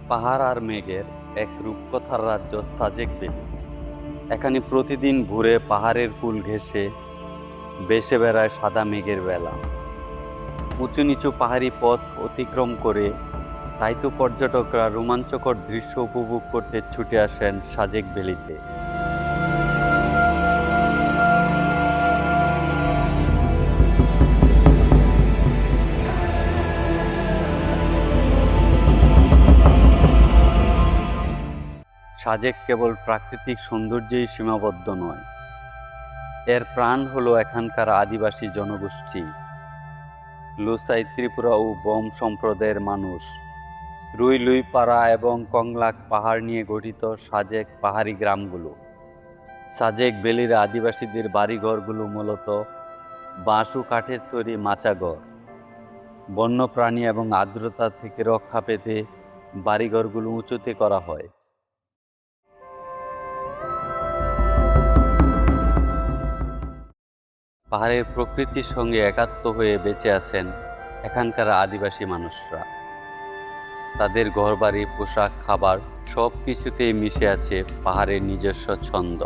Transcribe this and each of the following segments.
পাহাড় আর মেঘের এক রূপকথার রাজ্য সাজেক ভ্যালি। এখানে প্রতিদিন ভোরে পাহাড়ের কুল ঘেঁষে ভেসে বেড়ায় সাদা মেঘের বেলা। উঁচু নিচু পাহাড়ি পথ অতিক্রম করে তাই তো পর্যটকরা রোমাঞ্চকর দৃশ্য উপভোগ করতে ছুটে আসেন সাজেক ভ্যালিতে। সাজেক কেবল প্রাকৃতিক সৌন্দর্যেই সীমাবদ্ধ নয়, এর প্রাণ হলো এখানকার আদিবাসী জনগোষ্ঠী, লুসাই, ত্রিপুরা ও বম সম্প্রদায়ের মানুষ। রুই লুইপাড়া এবং কংলাক পাহাড় নিয়ে গঠিত সাজেক পাহাড়ি গ্রামগুলো। সাজেক ভ্যালির আদিবাসীদের বাড়িঘরগুলো মূলত বাঁশ ও কাঠের তৈরি মাচাঘর। বন্যপ্রাণী এবং আর্দ্রতা থেকে রক্ষা পেতে বাড়িঘরগুলো উঁচুতে করা হয়। পাহাড়ের প্রকৃতির সঙ্গে একাত্ম হয়ে বেঁচে আছেন এখানকার আদিবাসী মানুষরা। তাদের ঘরবাড়ি, পোশাক, খাবার সব কিছুতেই মিশে আছে পাহাড়ের নিজস্ব ছন্দ।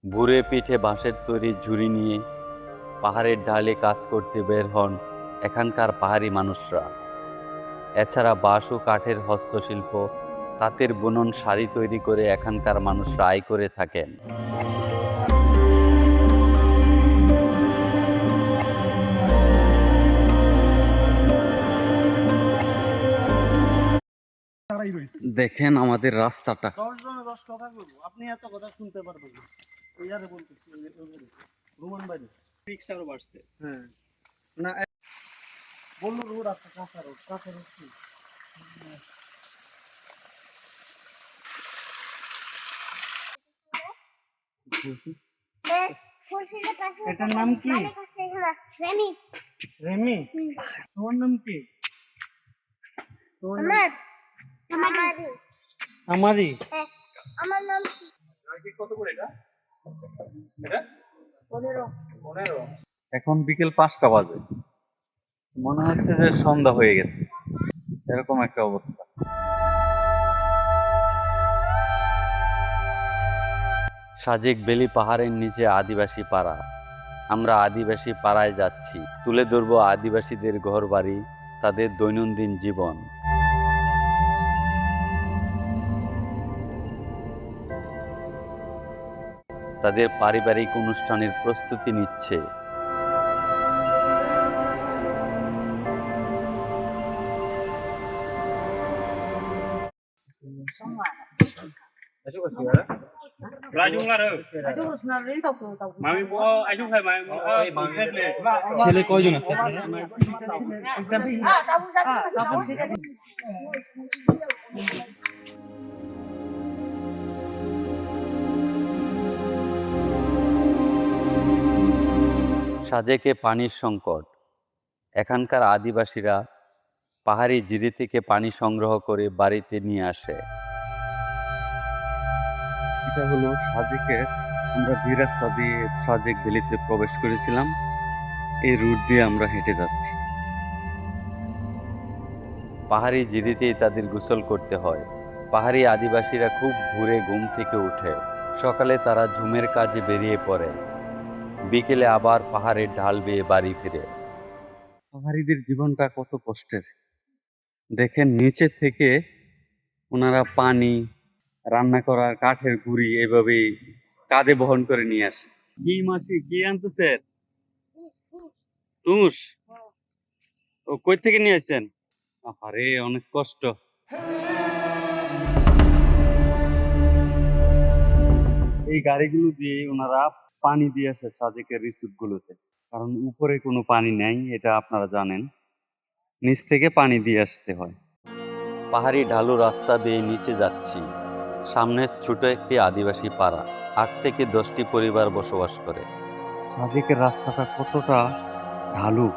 ভুরে পিঠে বাঁশের তৈরি ঝুড়ি নিয়ে পাহাড়ের ঢালে কাজ করতে বের হন এখানকার পাহাড়ি মানুষরা। এছাড়া বাঁশ ও কাঠের হস্তশিল্প, তাঁতের বুনন, শাড়ি তৈরি করে এখানকার মানুষরা আয় করে থাকেন। দেখেন আমাদের রাস্তাটা। 10 জনে 10 কথা বলবো, আপনি এত কথা শুনতে পারবেন না। ওই আরে বলতেছি রোমান বাড়ি ফিক্সড আরো বাড়ছে। হ্যাঁ না বললো রোড আছে, কাঁচা রোড কি এটার নাম কি? রেমি। রেমি, তোমার নাম কি? আমারই। আমার নাম কি? কত করে এটা? এটা 15। এখন বিকেল 5টা বাজে, মনে হচ্ছে যে সন্ধ্যা হয়ে গেছে, এরকম একটা অবস্থা। সাজেক ভ্যালি পাহাড়ের নিচে আদিবাসী পাড়া। আমরা আদিবাসী পাড়ায় যাচ্ছি, তুলে ধরব আদিবাসীদের ঘরবাড়ি, তাদের দৈনন্দিন জীবন। তাদের পারিবারিক অনুষ্ঠানের প্রস্তুতি নিচ্ছে। ছেলে কয়জন আছে? সাজেকে পানির সংকট। এখানকার আদিবাসীরা পাহাড়ি জিরি থেকে পানি সংগ্রহ করে বাড়িতে নিয়ে আসে। এটা হলো সাজেকে, আমরা যে রাস্তা দিয়ে সাজেক ভ্যালিতে প্রবেশ করেছিলাম, এই রুট দিয়ে আমরা হেঁটে যাচ্ছি। পাহাড়ি জিরিতেই তাদের গোসল করতে হয়। পাহাড়ি আদিবাসীরা খুব ভোরে ঘুম থেকে উঠে, সকালে তারা ঝুমের কাজে বেরিয়ে পড়ে, বিকেলে আবার পাহাড়ের ঢাল বেয়ে বাড়ি ফিরে। পাহাড়িদের জীবনটা কত কষ্টের দেখেন। নিচে থেকে ওনারা পানি, রান্না করার কাঠের গুঁড়ি এভাবে কাঁধে বহন করে নিয়ে আসে। কি মাসি কি আনতেছে? তুষ। ও কই থেকে নিয়ে আসেন? আরে অনেক কষ্ট। এই গাড়িগুলো দিয়ে ওনারা পানি দিয়ে আসে সাজেকের রিসোর্ট গুলোতে, কারণ উপরে কোনো পানি নেই, এটা আপনারা জানেন, নিচ থেকে পানি দিয়ে আসতে হয়। পাহাড়ি ঢালু রাস্তা বেয়ে নিচে যাচ্ছি। সামনে ছোট একটি আদিবাসী পাড়া, 8 থেকে 10টি পরিবার বসবাস করে। সাজেকের রাস্তাটা কতটা ঢালু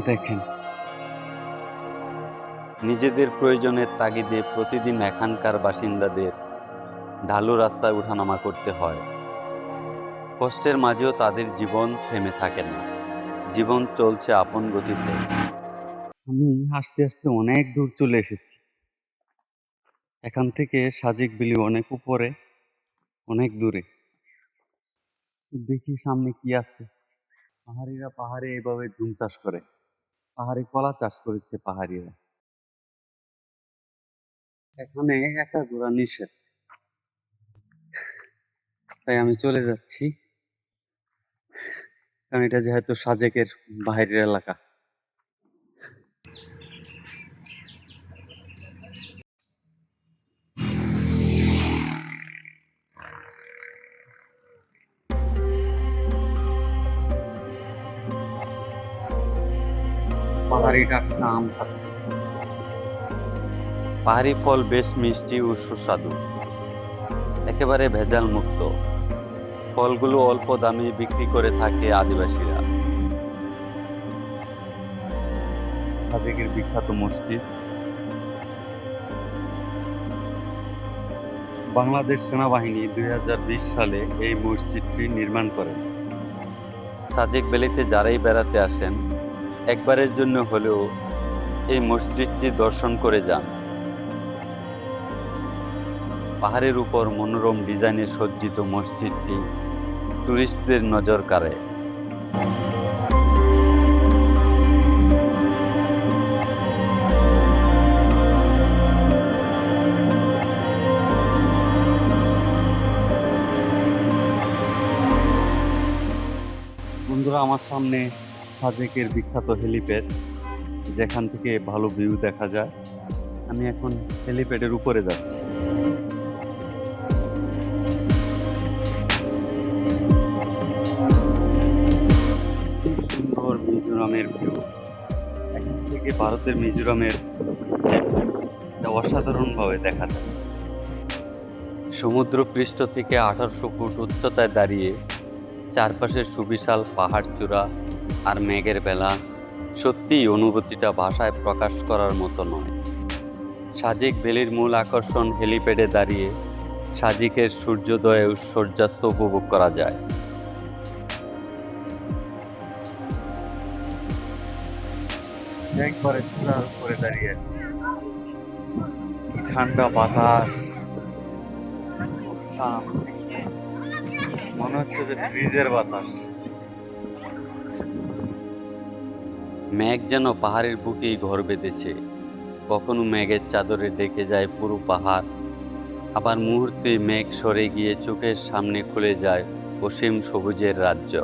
দেখেন। নিজেদের প্রয়োজনের তাগিদে প্রতিদিন এখানকার বাসিন্দাদের ঢালু রাস্তায় ওঠানামা করতে হয়। কষ্টের মাঝেও তাদের জীবন থেমে থাকে না। জীবন চলছে আপন গতিতে। আমি আস্তে আস্তে অনেক দূর চলে এসেছি। এখান থেকে সাজেক বিলি অনেক উপরে, অনেক দূরে। দেখি সামনে কি আছে। পাহাড়িরা পাহাড়ে এভাবে ঝুম চাষ করে, পাহাড়ি কলা চাষ করেছে পাহাড়িরা। এখানে একা ঘোরা নিষেধ, তাই আমি চলে যাচ্ছি, কারণ এটা যেহেতু সাজেকের বাইরের এলাকা। পাহাড়ি টাটকা আম খাচ্ছে। পাহাড়ি ফল বেশ মিষ্টি ও সুস্বাদু, একেবারে ভেজাল মুক্ত। ফলগুলো অল্প দামে বিক্রি করে থাকে আদিবাসীরা। সাজেকের বিখ্যাত মসজিদ। বাংলাদেশ সেনাবাহিনী 2020 সালে এই মসজিদটি নির্মাণ করে। সাজেক ভ্যালিতে যারাই বেড়াতে আসেন, একবারের জন্য হলেও এই মসজিদটি দর্শন করে যান। পাহাড়ের উপর মনোরম ডিজাইনে সজ্জিত মসজিদটি টুরিস্টদের নজর কাড়ে। বন্ধুরা, আমার সামনে সাজেকের বিখ্যাত হেলিপ্যাড, যেখান থেকে ভালো ভিউ দেখা যায়। আমি এখন হেলিপ্যাডের উপরে যাচ্ছি। খুব সুন্দর মিজোরামের ভিউ। এখান থেকে ভারতের মিজোরামের যে view, এটা অসাধারণভাবে দেখা যায়। সমুদ্র পৃষ্ঠ থেকে 1800 ফুট উচ্চতায় দাঁড়িয়ে চারপাশের সুবিশাল পাহাড় চূড়া আর মেঘের বেলা, সত্যিই অনুভূতিটা ভাষায় প্রকাশ করার মতো নয়। সাজেক ভ্যালির মূল আকর্ষণ হেলিপ্যাডে দাঁড়িয়ে সাজেকের সূর্যোদয় ও সূর্যাস্ত উপভোগ করা যায়। একবারে চূড়ার উপরে দাঁড়িয়ে আছি, ঠান্ডা বাতাস, মনে হচ্ছে যে ফ্রিজের বাতাস। মেঘ যেন পাহাড়ের বুকেই ঘর বেঁধেছে। কখনো মেঘের চাদরে ঢেকে যায় পুরো পাহাড়, আবার মুহূর্তে মেঘ সরে গিয়ে চোখের সামনে খুলে যায় অসীম সবুজের রাজ্য।